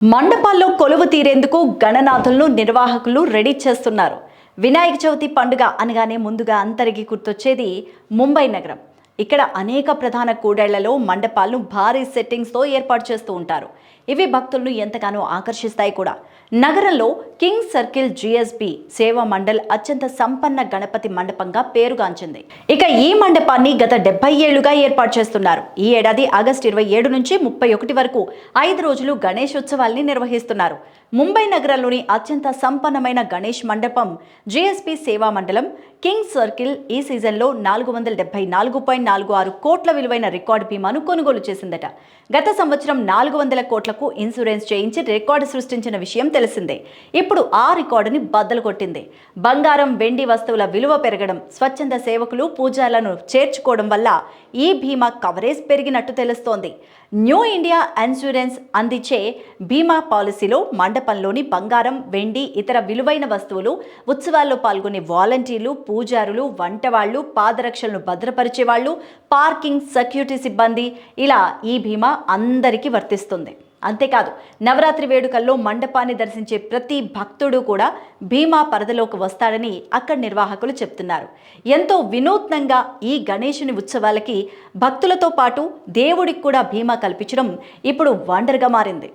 మండపాల్లో కొలువు తీరేందుకు గణనాథులను నిర్వాహకులు రెడీ చేస్తున్నారు. వినాయక చవితి పండుగ అనగానే ముందుగా అందరికీ గుర్తొచ్చేది ముంబై నగరం. ఇక్కడ అనేక ప్రధాన కూడళ్లలో మండపాలను భారీ సెట్టింగ్స్తో ఏర్పాటు చేస్తూ ఉంటారు. ఇవి భక్తులను ఎంతగానో ఆకర్షిస్తాయి కూడా. నగరంలో కింగ్ సర్కిల్ జిఎస్బి సేవా మండల్ అత్యంత సంపన్న గణపతి మండపంగా పేరుగాంచింది. ఇక ఈ మండపాన్ని గత 70 ఏళ్లుగా ఏర్పాటు చేస్తున్నారు. ఈ ఏడాది ఆగస్టు 27 నుంచి 31 వరకు 5 రోజులు గణేష్ ఉత్సవాల్ని నిర్వహిస్తున్నారు. ముంబై నగరంలోని అత్యంత సంపన్నమైన గణేష్ మండపం జిఎస్బి సేవా మండలం కింగ్ సర్కిల్ ఈ సీజన్లో 474.46 కోట్ల విలువైన రికార్డు బీమాను కొనుగోలు చేసిందట. గత సంవత్సరం 400 కోట్లకు ఇన్సూరెన్స్ చేయించి రికార్డు సృష్టించిన విషయం తెలిసిందే. ఇప్పుడు ఆ రికార్డుని బద్దలు కొట్టింది. బంగారం, వెండి వస్తువుల విలువ పెరగడం, స్వచ్ఛంద సేవకులు, పూజాలను చేర్చుకోవడం వల్ల ఈ బీమా కవరేజ్ పెరిగినట్టు తెలుస్తోంది. న్యూ ఇండియా ఇన్సూరెన్స్ అందించే బీమా పాలసీలో మండపంలోని బంగారం, వెండి, ఇతర విలువైన వస్తువులు, ఉత్సవాల్లో పాల్గొనే వాలంటీర్లు, పూజారులు, వంటవాళ్లు, పాదరక్షలను భద్రపరిచే వాళ్ళు, పార్కింగ్, సెక్యూరిటీ సిబ్బంది, ఇలా ఈ బీమా అందరికీ వర్తిస్తుంది. అంతేకాదు, నవరాత్రి వేడుకల్లో మండపాన్ని దర్శించే ప్రతి భక్తుడు కూడా బీమా పరిధిలోకి వస్తాడని అక్కడి నిర్వాహకులు చెప్తున్నారు. ఎంతో వినూత్నంగా ఈ గణేశుని ఉత్సవాలకి భక్తులతో పాటు దేవుడికి కూడా బీమా కల్పించడం ఇప్పుడు వండర్గా మారింది.